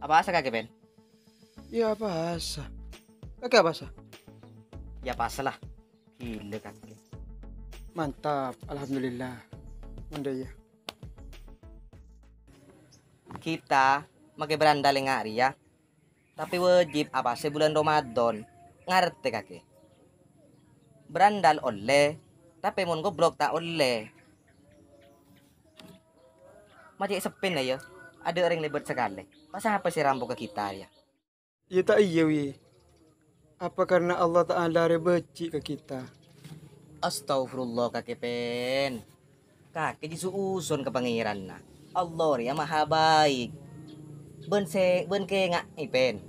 Apa asa kakek Ben? Ya bahasa. Kakek bahasa. Ya pasalah. Gila kakek. Mantap, alhamdulillah. Manda ya. Kita pakai berandal yang ngari ya. Tapi wajib apa sebulan Ramadan. Ngerti kakek? Berandal oleh, tapi mun goblok tak oleh. Macam sepin ya. Ada orang lebat sekali. Masa apa sih rampok ke kita ya? Ya tak iya wi. Apa karena Allah Ta'ala rebeci ke kita? Astagfirullah kakek pen. Kakek disuuson ke pangeran na. Allah ya maha baik. Ben ke ngak pen.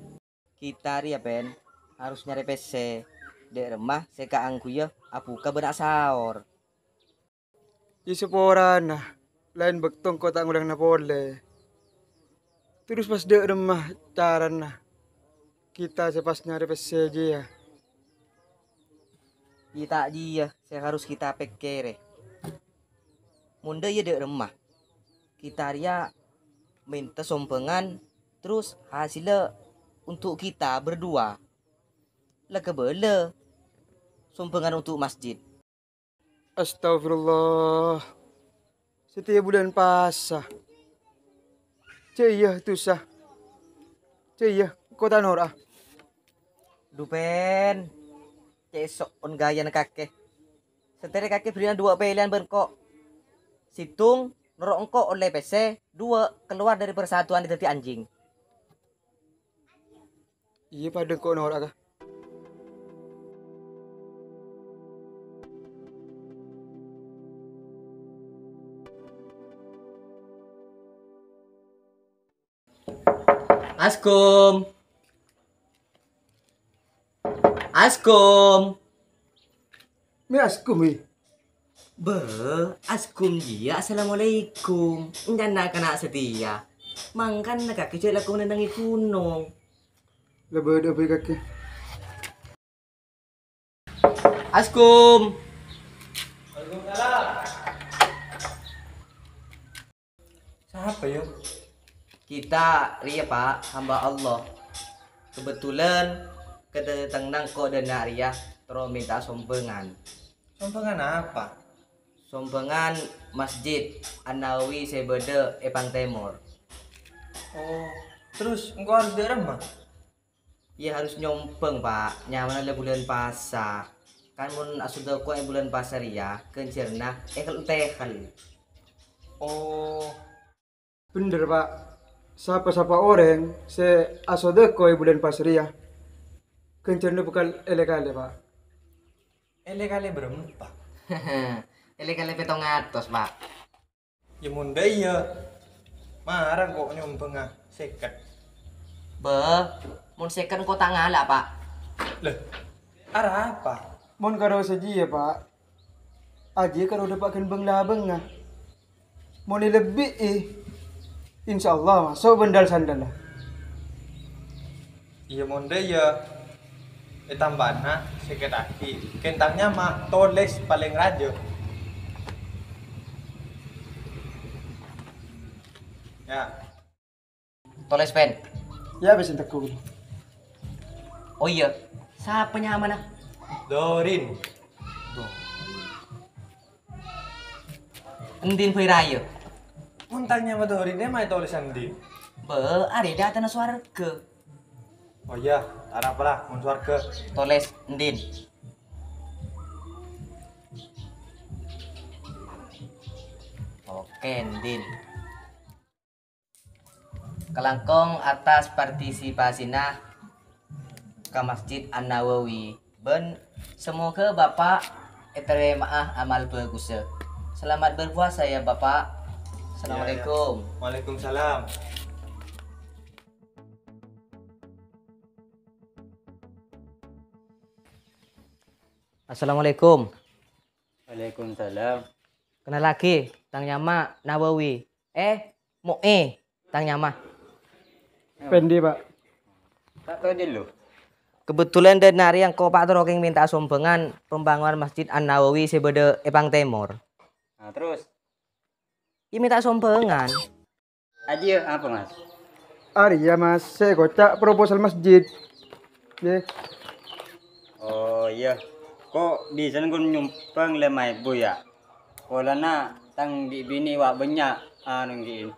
Kita ria pen harus nyari PC. Dek remah seka angku ya apuka benak sahur. Ya seporana. Lain bektong kau tak ngurang na boleh. Terus pas dek rumah carana. Kita sepas nyari PC aja ya. Kita dia saya harus kita pikir. Munda ya dek remah. Kita ria minta sompengan terus hasilnya untuk kita berdua. Lah kebele sompengan untuk masjid. Astagfirullah. Setiap bulan pasah. Caya tu sah. Caya, kau tak norah. Dupen. Cesok on gaya na kakek. Setere kakek berikan 2 pilihan berkok. Situng norok engko oleh PC, 2 keluar dari persatuan di anjing. Iya pada kau norah kah? Askum. Askum. Mi askum wi. Be, askum dia. Assalamualaikum. Enggak kena setia. Mangkan nak kakek cek laku nendangi gunung. Lebih ada apa kakek? Askum. Siapa yuk? Kita ria pak hamba Allah. Kebetulan kedatang nangko dan ria terus minta sompengan. Sompengan apa? Sompengan Masjid An-Nawawi Sebede Epang Timur. Oh, terus engkau harus di rumah? Ya harus nyompeng pak. Nyaman ada bulan pasar. Kan mun asudah ku bulan pasar ya kencerna ekal tehal. Oh, Bener pak. Siapa orang se asode kau bulan pasria. Kencernya bukan elekale pak. kali berempat. Ele kali petong atos pak. Ya munda iya. Marah kok nyompeng seket. Be, mun second kota ngala pak. Lah, arah apa? Mon karo saja ya pak. Aja kan udah pakai beng labeng ah. Mau lebih insya Allah masuk bendal sandal lah. Iya munda iya. Tambahna seket aki. Kentangnya mah toles paling rajo. Ya, Toles pen. Ya besin tekuk. Oh iya, siapa nyaman ah? Dorin. Endin Pirayo. Muntahnya mah Dorinnya mah tulisan di. Be, ada data na swarga. Oh iya, arah apa lah, mun ke. Toles Endin. Oke, Endin. Kelangkong atas partisipasinya ke Masjid An-Nawawi. Ben, semoga Bapak terima amal bagusnya. Selamat berpuasa ya Bapak. Assalamualaikum. Waalaikumsalam. Assalamualaikum. Waalaikumsalam. Kenal lagi, Tang Nyama Nawawi. Tang Nyama. Pendi pak. Tak tahu dulu. Kebetulan dan nari yang kau Pak Troking minta sumbangan pembangunan Masjid An-Nawawi Sebede Epang Timur. Nah, terus Dia minta sumbangan. aja apa mas? Arya mas, saya kocak proposal masjid. Ya, Oh iya. Kok di sana gun nyumpang lemai bu ya? Wala na tang di bini wa banyak anu giin.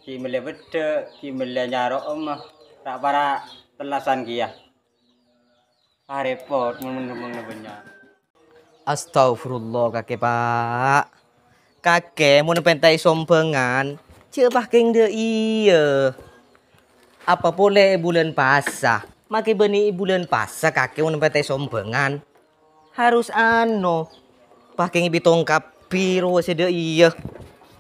Ki mele bete, ki mele nyaro mah. Tak para telasan kia. Repot mun banyak. Astagfirullah kakek pak. Kakek mau pentai sompengan. Coba keng de iya. Apa boleh bulan puasa? Makai beni bulan puasa kakek mau pentai sompengan. Harus pakai ngibi tongkap biru sede iya.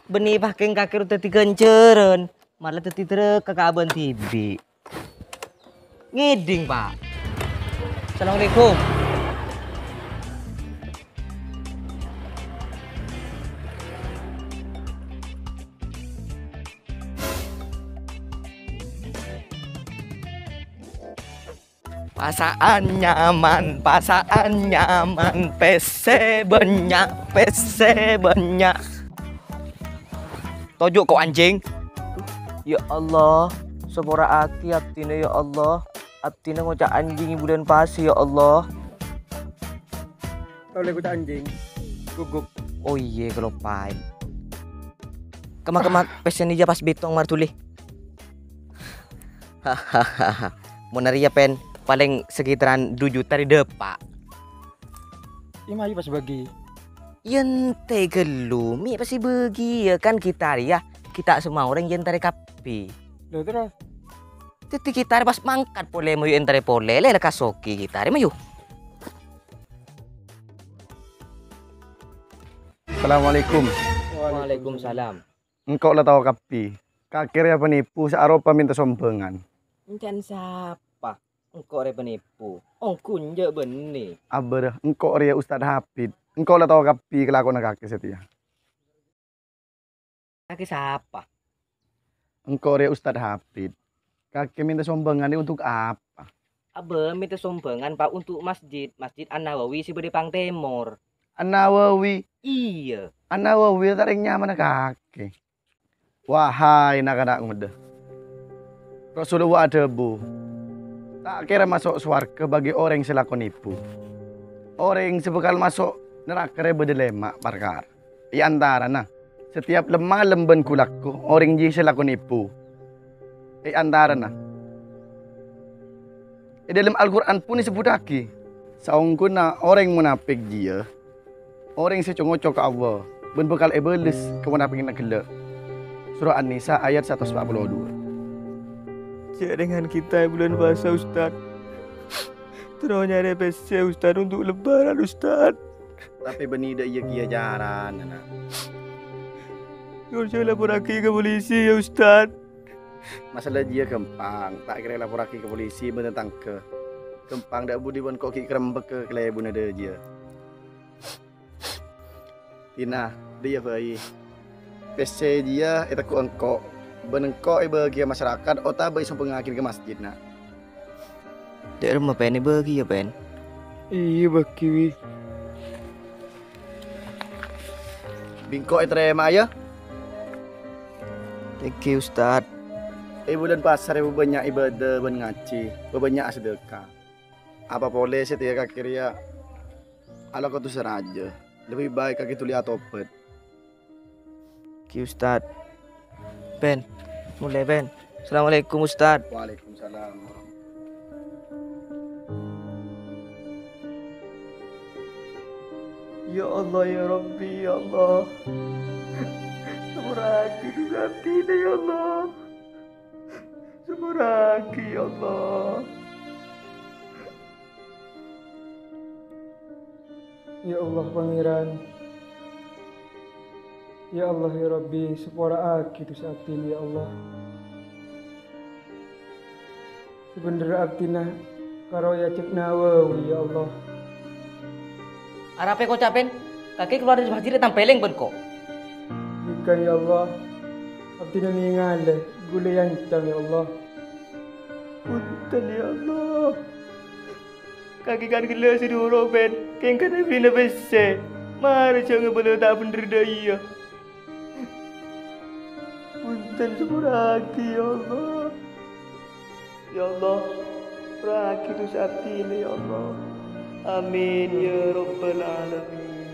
Beni pakai kakek udah tigenceren. Malah teti trek kakaban tibi. Ngiding pak. Assalamualaikum. Pasaan nyaman, PC banyak. Tojo kau anjing. Ya Allah, sepora aki abtina ya Allah. Abtina ngocak anjing bulan pasi ya Allah. oleh kocak anjing. Gugup. Oh iya kalau pai. Kemak pesen aja pas betong martuli. Hahaha. Mau nari ya pen paling sekitaran 2 juta di depak. Ima pas bagi. Yente gelu, mi pasti bagi ya kan kita ya. Kita semua orang yentare kapi. Loh terus. Teti kita pas mangkat pole mau yentare pole le kasoki kita mayu. Assalamualaikum. Waalaikumsalam. Engkau lah tahu kapi. Kakir ya penipu searopa minta sompengan. Encan siapa? Engkau re penipu. Kunja benih. Aber, engkau ria Ustadz Hafid. Engkau lah tahu kapi kelakuan kakek setia. Kaki siapa? Engkau ria Ustadz Hafid. Kakek minta sompengan ini untuk apa? Abe minta sumbangan pak untuk masjid An-Nawawi si Bedepang Timur. An-Nawawi. Iya. An-Nawawi taring nyaman kakek. Wahai nak-anak muda. Rasulullah ada bu. Tak kira masuk surga bagi orang yang selaku nipu. Orang yang sebekal masuk neraka berdilema perkara. Di antara nah, setiap lemah lemben kulaku orang yang selaku nipu. Di antara nah. Dalam Al-Quran pun disebut lagi. Saungkuna orang munafik dia. Orang yang secongocok ke Allah. Ben bekal iblis kemunafikin nak gelak. Surah An-Nisa ayat 142. Dengan kita bulan puasa Ustaz. Terus nyari PC Ustaz untuk lebaran Ustaz. Tapi benih dah ia kia jaran anak. Saya lapor lagi ke polisi ya Ustaz. Masalah dia kempang, tak kira lapor lagi ke polisi tentang ke kempang dak budi bon kok ki kerembek ke kelebun ada dia. Tina, dia bayi. PC dia itu ku engkau. Benengkau bagi masyarakat otak bagi sompeng akhir ke masjid nak. Dek rumah pen ni bagi ya pen. Iya bagi wi. Bingkok terima ya. Thank you Ustad. Bulan pasar ibu banyak ibadah ben ngaji, banyak sedekah. Apa boleh setiap kaki ya? Ala kau tu seraja. Lebih baik kaki tu lihat topet. Thank you Ustad. Ben, mulai Ben. Assalamualaikum Ustad. Waalaikumsalam. Ya Allah ya Rabbi ya Allah. Semuraki juga tidak ya Allah. Semuraki ya Allah. Ya Allah Pangeran. Ya Allah ya Rabbi, sepora aki tu saat ini ya Allah. Sebenernya aktina karo ya cek Nawawi ya Allah. Arape kau capen? Kakek keluar dari masjid tampeleng ben kok. Jika ya Allah, aktina ningale gule yancang ya Allah. Punten ya Allah. Kaki kan gila si duro ben, keng kan bina bese. Mari jangan boleh tak bener dah iya. dan sepuraki ya Allah. Ya Allah, raki tu sakti ini ya Allah. Amin ya rabbal alamin.